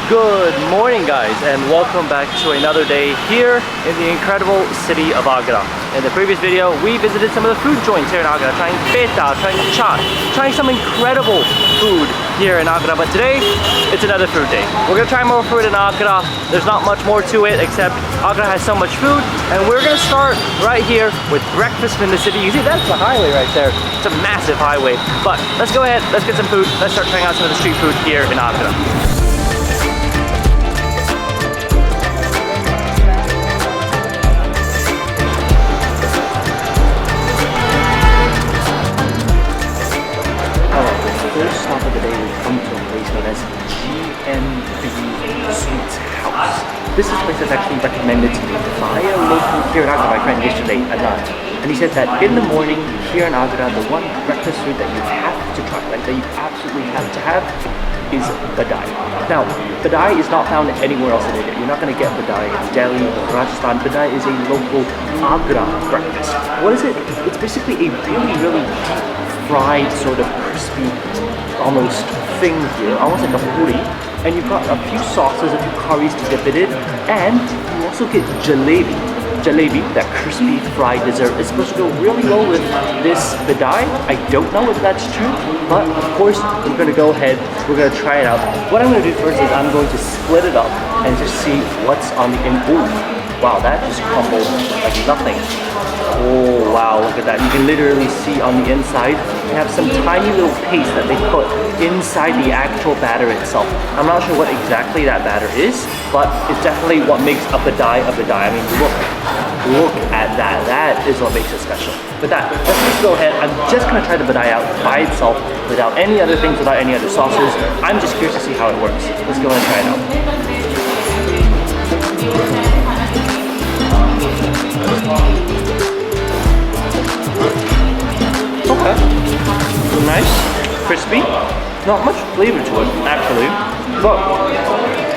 Good morning guys, and welcome back to another day here in the incredible city of Agra. In the previous video, we visited some of the food joints here in Agra, trying feta, trying chaat, trying some incredible food here in Agra. But today, it's another food day. We're gonna try more food in Agra. There's not much more to it except Agra has so much food, and we're gonna start right here with breakfast in the city. You see, that's the highway right there. It's a massive highway. But let's go ahead, let's get some food. Let's start trying out some of the street food here in Agra. First stop of the day, we come to a place known as Sweets House. This is a place that's actually recommended to me by a local here in Agra, my friend yesterday, Adnan. And he said that in the morning here in Agra, the one breakfast food that you have to try, like that you absolutely have to have, is Bedai. Now, Bedai is not found anywhere else in India. You're not going to get Bedai in Delhi or Rajasthan. Bedai is a local Agra breakfast. What is it? It's basically a really deep fried, sort of crispy, almost thing here, almost like a foodie. And you've got a few sauces, a few curries to dip it in, and you also get jalebi. Jalebi, that crispy fried dessert, is supposed to go really well with this bedai. I don't know if that's true, but of course we're going to go ahead, we're going to try it out. What I'm going to do first is I'm going to split it up and just see what's on the inside. Ooh, wow, that just crumbled like nothing. Oh wow, look at that. You can literally see on the inside, they have some tiny little paste that they put inside the actual batter itself. I'm not sure what exactly that batter is, but it's definitely what makes a bedai a bedai. I mean, look at that. That is what makes it special. With that, let's just go ahead. I'm just gonna try the bedai out by itself, without any other things, without any other sauces. I'm just curious to see how it works. Let's go ahead and try it out. Okay, nice, crispy, not much flavor to it actually, but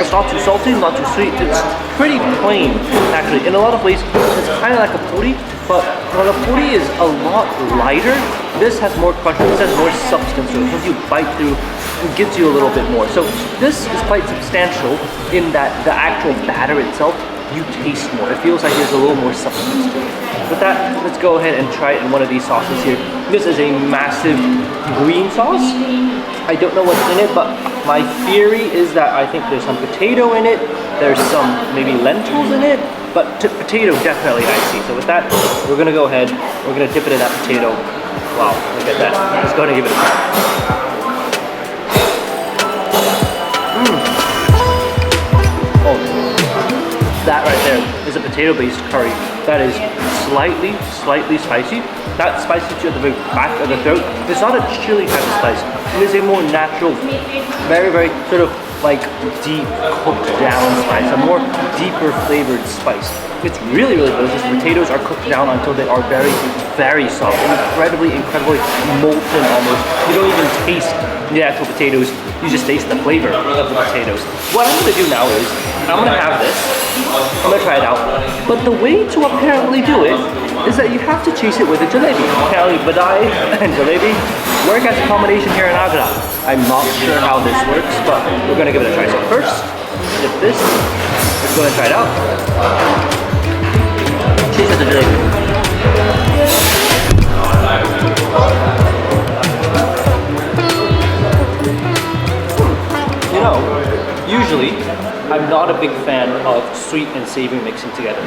it's not too salty, not too sweet, it's pretty plain actually. In a lot of places, it's kind of like a puri, but while a puri is a lot lighter, this has more crunch, this has more substance to it. Once you bite through, it gives you a little bit more. So this is quite substantial in that the actual batter itself, you taste more. It feels like there's a little more substance to it. With that, let's go ahead and try it in one of these sauces here. This is a massive green sauce. I don't know what's in it, but my theory is that I think there's some potato in it, there's some maybe lentils in it, but potato definitely I see. So with that, we're gonna go ahead, we're gonna dip it in that potato. Wow, look at that. Let's go ahead and give it a try. Oh, that right there is a potato-based curry. That is slightly spicy. That spicy to the very back of the throat. It's not a chili type of spice. It is a more natural, very sort of like deep cooked down spice, a more deeper flavored spice. It's really delicious. The potatoes are cooked down until they are very soft, incredibly molten almost. You don't even taste the actual potatoes, you just taste the flavor of the potatoes. What I'm gonna do now is, I'm gonna have this, I'm gonna try it out, but the way to apparently do it is that you have to chase it with a jalebi. Apparently bedai and jalebi work as a combination here in Agra. I'm not sure how this works, but we're gonna give it a try. So first, dip this, let's go ahead and try it out. Chase with the jalebi. You know, usually I'm not a big fan of sweet and savory mixing together,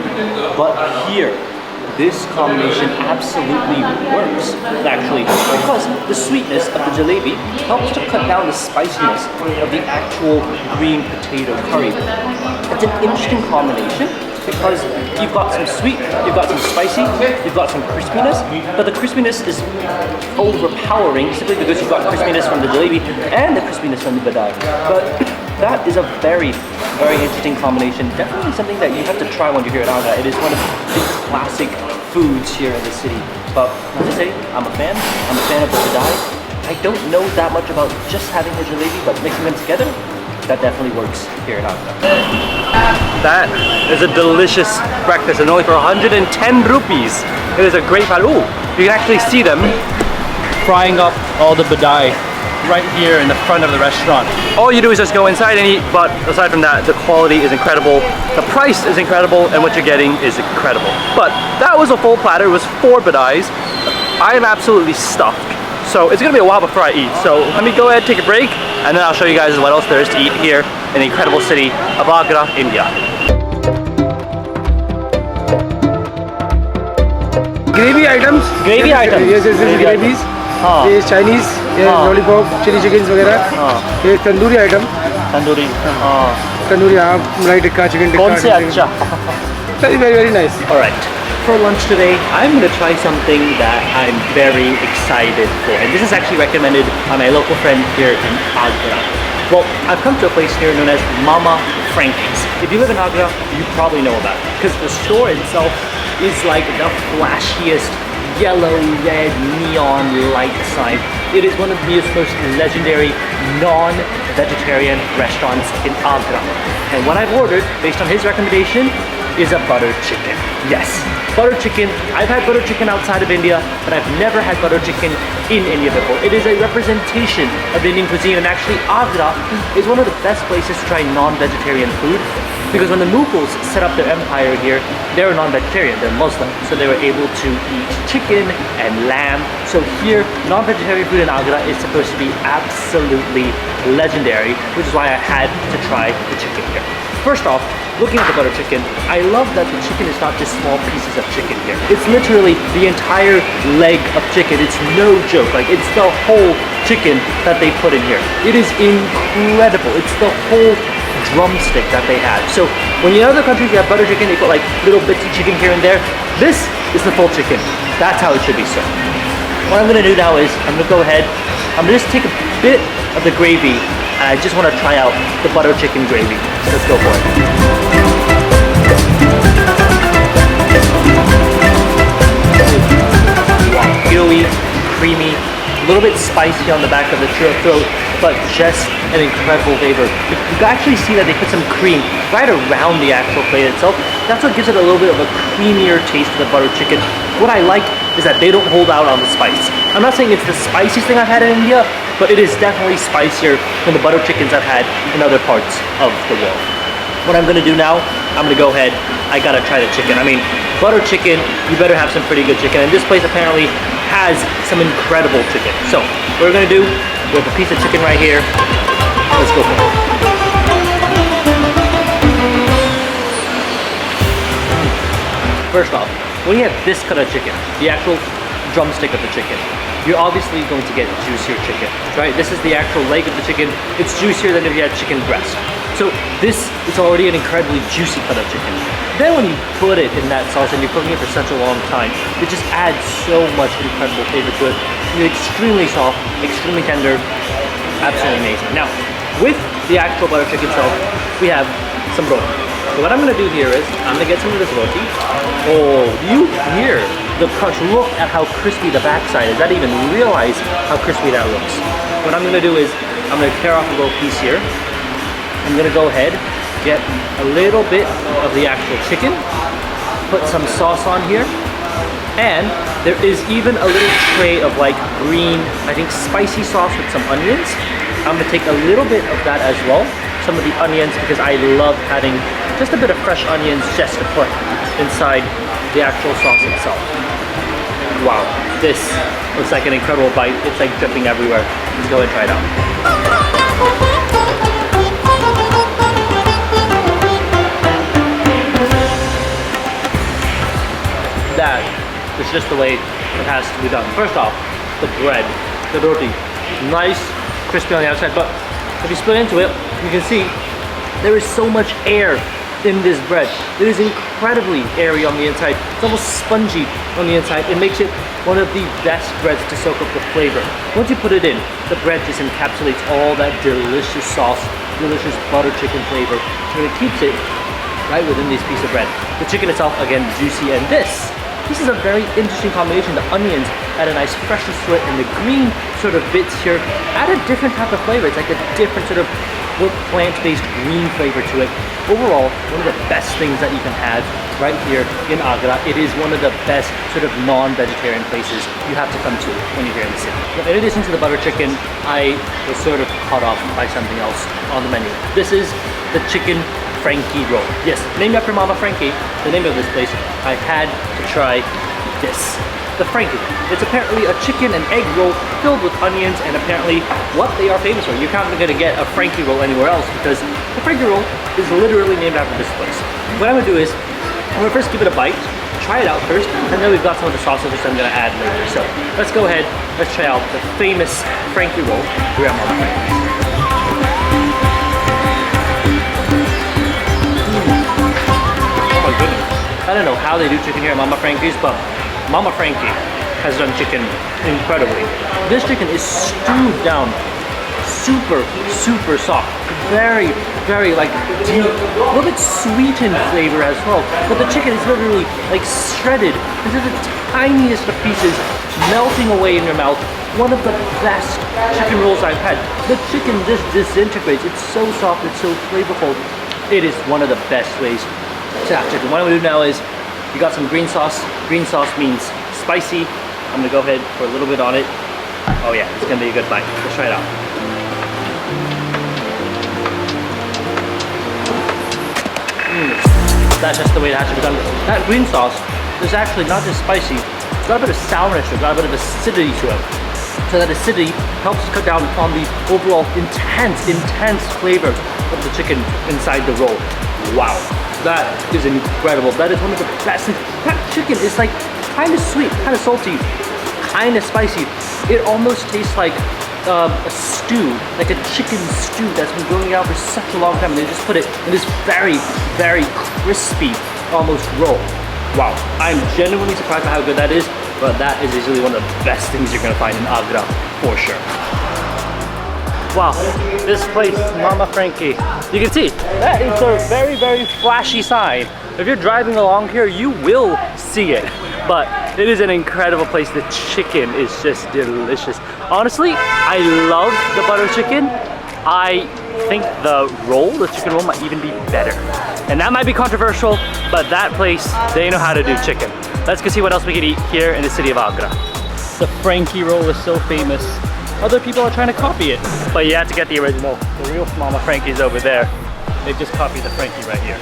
but here, this combination absolutely works actually, because the sweetness of the jalebi helps to cut down the spiciness of the actual green potato curry. It's an interesting combination because you've got some sweet, you've got some spicy, you've got some crispiness, but the crispiness is overpowering simply because you've got crispiness from the jalebi and the crispiness from the bedai. But that is a very interesting combination. Definitely something that you have to try when you're here at Agra. It is one of the classic foods here in the city. But as I say, I'm a fan of the bedai. I don't know that much about just having the jalebi, but mixing them together, that definitely works here in Agra. That is a delicious breakfast, and only for 110 rupees. It is a great value. You can actually see them frying up all the bedai right here in the front of the restaurant. All you do is just go inside and eat, but aside from that, the quality is incredible, the price is incredible, and what you're getting is incredible. But that was a full platter. It was 4 bedais. I am absolutely stuffed. So it's gonna be a while before I eat. So let me go ahead, take a break, and then I'll show you guys what else there is to eat here in the incredible city of Agra, India. Gravy items. Gravy items. Yes, this is gravies. ये Chinese, ये lollipop, chili chickens वगैरह. ये tandoori item. Tandoori. Tandoori हाँ, मलाई tikka, chicken tikka. कौन से अच्छा? Very nice. All right. For lunch today, I'm gonna try something that I'm very excited for, and this is actually recommended by my local friend here in Agra. Well, I've come to a place here known as Mama Frankie's. If you live in Agra, you probably know about it, because the store itself is like the flashiest yellow, red, neon light sign. It is one of the most legendary non-vegetarian restaurants in Agra. And what I've ordered, based on his recommendation, is a butter chicken. Yes, butter chicken. I've had butter chicken outside of India, but I've never had butter chicken in India before. It is a representation of Indian cuisine, and actually Agra is one of the best places to try non-vegetarian food, because when the Mughals set up their empire here, they were non-vegetarian, they're Muslim, so they were able to eat chicken and lamb. So here, non-vegetarian food in Agra is supposed to be absolutely legendary, which is why I had to try the chicken here. First off, looking at the butter chicken, I love that the chicken is not just small pieces of chicken here. It's literally the entire leg of chicken. It's no joke. Like, it's the whole chicken that they put in here. It is incredible. It's the whole drumstick that they have. So when in other countries you have butter chicken, they put like little bits of chicken here and there. This is the full chicken. That's how it should be served. What I'm gonna do now is I'm gonna go ahead, I'm gonna just take a bit of the gravy, and I just wanna try out the butter chicken gravy. Let's go for it. Wow, gooey, creamy, a little bit spicy on the back of the throat, but just an incredible flavor. You can actually see that they put some cream right around the actual plate itself. That's what gives it a little bit of a creamier taste to the butter chicken. What I like is that they don't hold out on the spice. I'm not saying it's the spiciest thing I've had in India, but it is definitely spicier than the butter chickens I've had in other parts of the world. What I'm gonna do now, I'm gonna go ahead, I gotta try the chicken. I mean, butter chicken, you better have some pretty good chicken, and this place apparently has some incredible chicken. So, what we're gonna do, we have a piece of chicken right here. Let's go for it. First off, when you have this kind of chicken, the actual drumstick of the chicken, you're obviously going to get juicier chicken, right? This is the actual leg of the chicken. It's juicier than if you had chicken breast. So this is already an incredibly juicy cut of chicken. Then when you put it in that sauce and you're cooking it for such a long time, it just adds so much incredible flavor to it. It's extremely soft, extremely tender, absolutely amazing. Now, with the actual butter chicken itself, we have some roti. So what I'm gonna do here is, I'm gonna get some of this roti. Oh, do you hear the crunch? Look at how crispy the backside is. I didn't even realize how crispy that looks. What I'm gonna do is, I'm gonna tear off a little piece here. I'm gonna go ahead, get a little bit of the actual chicken, put some sauce on here, and there is even a little tray of like green, I think spicy sauce with some onions. I'm gonna take a little bit of that as well, some of the onions, because I love having just a bit of fresh onions just to put inside the actual sauce itself. Wow, this looks like an incredible bite. It's like dripping everywhere. Let's go ahead and try it out. That is just the way it has to be done. First off, the bread, the roti, nice, crispy on the outside, but if you split into it, you can see there is so much air in this bread. It is incredibly airy on the inside. It's almost spongy on the inside. It makes it one of the best breads to soak up the flavor. Once you put it in, the bread just encapsulates all that delicious sauce, delicious butter chicken flavor. So it keeps it right within this piece of bread. The chicken itself, again, juicy, and this is a very interesting combination. The onions add a nice freshness to it, and the green sort of bits here add a different type of flavor. It's like a different sort of little plant-based green flavor to it. Overall, one of the best things that you can have right here in Agra. It is one of the best sort of non-vegetarian places you have to come to when you're here in the city. In addition to the butter chicken, I was sort of caught off by something else on the menu. This is the Chicken Frankie Roll. Yes, named after Mama Frankie, the name of this place. I had to try this. The Frankie. It's apparently a chicken and egg roll filled with onions, and apparently what they are famous for. You're not going to get a Frankie roll anywhere else because the Frankie roll is literally named after this place. What I'm going to do is, I'm going to first give it a bite, try it out first, and then we've got some of the sauces which I'm going to add later. So let's go ahead, let's try out the famous Frankie roll here at Mama Frankie's. Oh my goodness. I don't know how they do chicken here at Mama Frankie's, but Mama Frankie has done chicken incredibly. This chicken is stewed down super soft. Very like deep, a little bit sweet in flavor as well. But the chicken is literally like shredded into the tiniest of pieces, melting away in your mouth. One of the best chicken rolls I've had. The chicken just disintegrates. It's so soft, it's so flavorful. It is one of the best ways to have chicken. What I'm gonna do now is, you got some green sauce. Green sauce means spicy. I'm gonna go ahead for a little bit on it. Oh yeah, it's gonna be a good bite. Let's try it out. That's just the way it has to be done. That green sauce is actually not just spicy. It's got a bit of sourness, it's got a bit of acidity to it. So that acidity helps cut down on the overall intense flavor of the chicken inside the roll. Wow. That is incredible. That is one of the best things. That chicken is like kind of sweet, kind of salty, kind of spicy. It almost tastes like a stew, like a chicken stew that's been going out for such a long time, and they just put it in this very crispy, almost roll. Wow, I'm genuinely surprised at how good that is, but that is easily one of the best things you're gonna find in Agra, for sure. Wow, this place, Mama Frankie. You can see, that is a very flashy sign. If you're driving along here, you will see it. But it is an incredible place. The chicken is just delicious. Honestly, I love the butter chicken. I think the roll, the chicken roll, might even be better. And that might be controversial, but that place, they know how to do chicken. Let's go see what else we can eat here in the city of Agra. The Frankie roll is so famous. Other people are trying to copy it, but you have to get the original. The real Mama Frankie's over there. They've just copied the Frankie right here.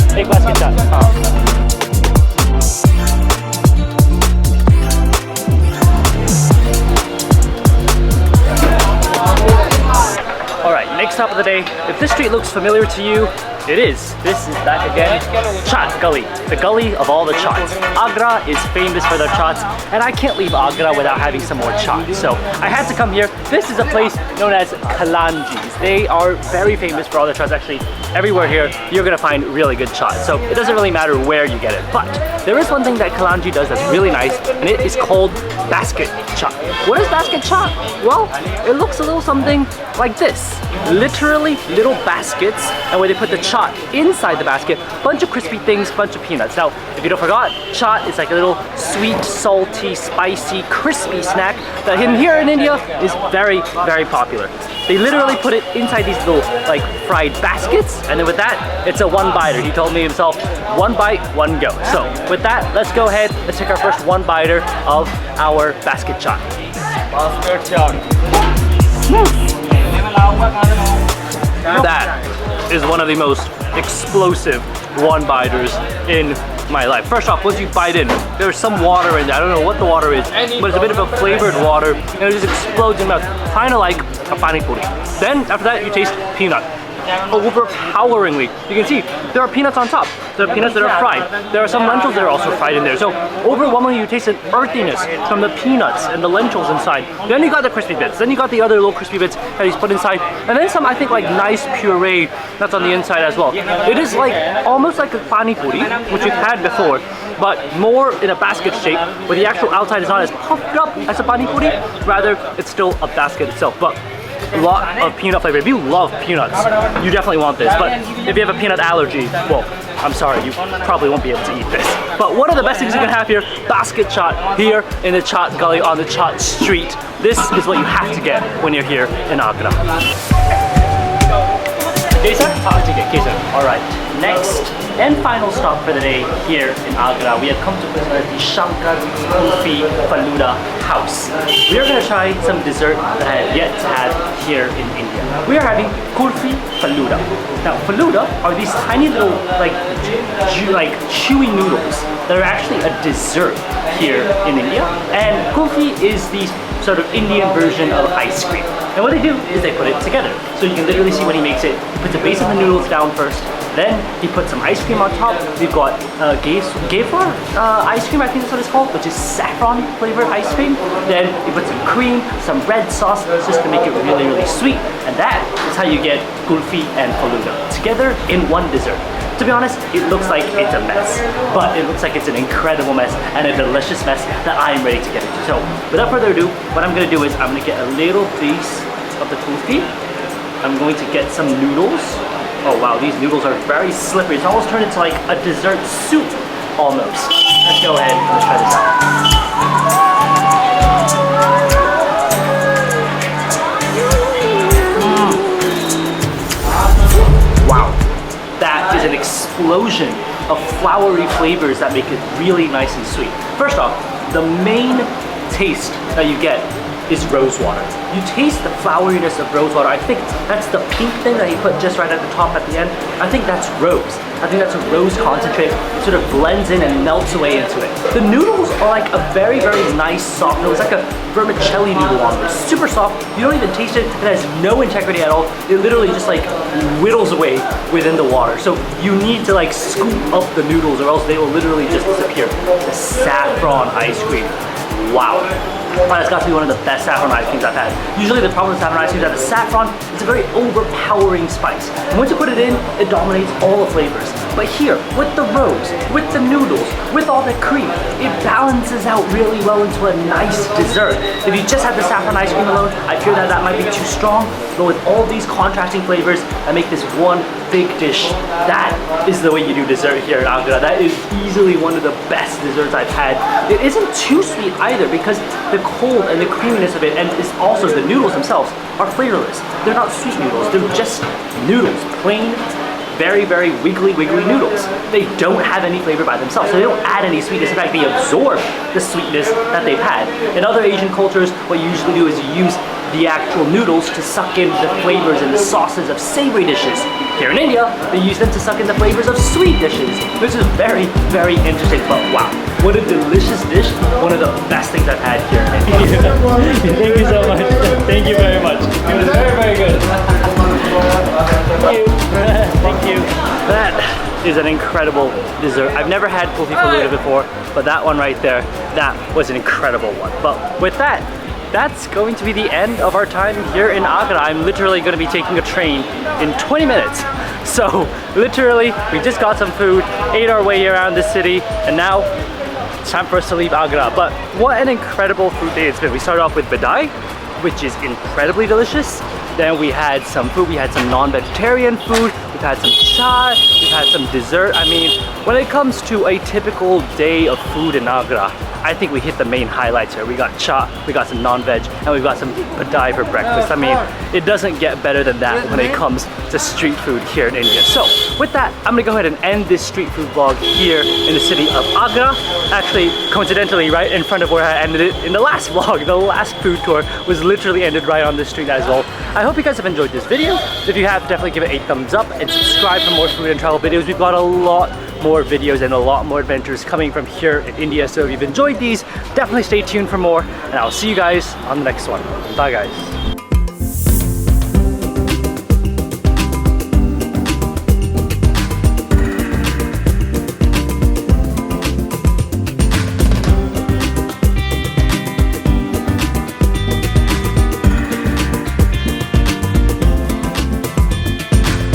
Take basket chaat. Alright, next stop of the day. If this street looks familiar to you, it is. This is back again, Chaat Gully, the gully of all the chaats. Agra is famous for their chaats, and I can't leave Agra without having some more chaat. So I had to come here. This is a place known as Kalanji's. They are very famous for all their chaats. Actually, everywhere here, you're gonna find really good chaat. So it doesn't really matter where you get it. But there is one thing that Kalanji does that's really nice, and it is called Basket Chaat. What is Basket Chaat? Well, it looks a little something like this. Literally little baskets, and where they put the chaat inside the basket, bunch of crispy things, bunch of peanuts. Now, if you don't forgot, chaat is like a little sweet, salty, spicy, crispy snack that here in India is very popular. They literally put it inside these little like fried baskets, and then with that, it's a one-biter. He told me himself, one bite, one go. So with that, let's go ahead, let's take our first one-biter of our basket chaat. Basket chaat. That is one of the most explosive one-biters in my life. First off, once you bite in, there's some water in there. I don't know what the water is, but it's a bit of a flavored water, and it just explodes in your mouth, kind of like a pani puri. Then, after that, you taste peanut. Overpoweringly. You can see there are peanuts on top. There are peanuts that are fried. There are some lentils that are also fried in there. So overwhelmingly you taste an earthiness from the peanuts and the lentils inside. Then you got the crispy bits. Then you got the other little crispy bits that he's put inside. And then some, I think, like nice puree that's on the inside as well. It is like almost like a pani puri, which we've had before, but more in a basket shape, where the actual outside is not as puffed up as a pani puri. Rather, it's still a basket itself. But a lot of peanut flavor. If you love peanuts, you definitely want this. But if you have a peanut allergy, well, I'm sorry, you probably won't be able to eat this. But one of the best things you can have here, Basket Chaat, here in the Chaat Gully on the Chaat Street. This is what you have to get when you're here in Agra. Alright, next and final stop for the day here in Agra. We have come to visit the Kulfi Falooda house. We are going to try some dessert that I have yet to have here in India. We are having Kulfi Falooda. Now, Falooda are these tiny little like chewy noodles that are actually a dessert here in India. And Kulfi is the sort of Indian version of ice cream. And what they do is they put it together. So you can literally see when he makes it, he puts the base of the noodles down first, then he puts some ice cream on top. We've got gayflower ice cream, I think that's what it's called, which is saffron flavored ice cream. Then he puts some cream, some red sauce, just to make it really, really sweet. And that is how you get Kulfi and Falooda together in one dessert. To be honest, it looks like it's a mess, but it looks like it's an incredible mess and a delicious mess that I'm ready to get into. So without further ado, what I'm gonna do is I'm gonna get a little piece of the kulfi. I'm going to get some noodles. Oh wow, these noodles are very slippery. It's almost turned into like a dessert soup almost. Let's go ahead and try this out. Wow. That is an explosion of floury flavors that make it really nice and sweet. First off, the main taste that you get is rose water. You taste the floweriness of rose water. I think that's the pink thing that he put just right at the top at the end. I think that's rose. I think that's a rose concentrate. It sort of blends in and melts away into it. The noodles are like a very, very nice soft noodle. It's like a vermicelli noodle almost. Super soft. You don't even taste it. It has no integrity at all. It literally just like whittles away within the water. So you need to like scoop up the noodles or else they will literally just disappear. The saffron ice cream. Wow. That's got to be one of the best saffron ice creams I've had. Usually the problem with saffron ice creams is that the saffron is a very overpowering spice. And once you put it in, it dominates all the flavors. But here, with the rose, with the noodles, with all the cream, it balances out really well into a nice dessert. If you just had the saffron ice cream alone, I fear that that might be too strong. But with all these contrasting flavors that make this one big dish, that is the way you do dessert here in Agra. That is easily one of the best desserts I've had. It isn't too sweet either because the cold and the creaminess of it, and it's also the noodles themselves are flavorless. They're not sweet noodles, they're just noodles, plain, very, very wiggly noodles. They don't have any flavor by themselves, so they don't add any sweetness. In fact, they absorb the sweetness that they've had. In other Asian cultures, what you usually do is you use the actual noodles to suck in the flavors and the sauces of savory dishes. Here in India, they use them to suck in the flavors of sweet dishes, which is very, very interesting. But wow, what a delicious dish. One of the best things I've had here in India. Thank you so much. Thank you very much. It was very, very good. Thank you. Thank you. That is an incredible dessert. I've never had Kulfi Falooda before, but that one right there, that was an incredible one. But with that, that's going to be the end of our time here in Agra. I'm literally going to be taking a train in 20 minutes. So literally, we just got some food, ate our way around the city, and now it's time for us to leave Agra. But what an incredible food day it's been. We started off with Bedai, which is incredibly delicious. Then we had some food, we had some non-vegetarian food, we've had some chaat, we've had some dessert. I mean, when it comes to a typical day of food in Agra, I think we hit the main highlights here. We got chaat, we got some non-veg, and we've got some bedai for breakfast. I mean, it doesn't get better than that when it comes to street food here in India. So with that, I'm gonna go ahead and end this street food vlog here in the city of Agra. Actually, coincidentally, right in front of where I ended it in the last vlog. The last food tour was literally ended right on this street as well. I hope you guys have enjoyed this video. If you have, definitely give it a thumbs up and subscribe for more food and travel videos. We've got a lot more videos and a lot more adventures coming from here in India. So if you've enjoyed these, definitely stay tuned for more, and I'll see you guys on the next one. Bye guys.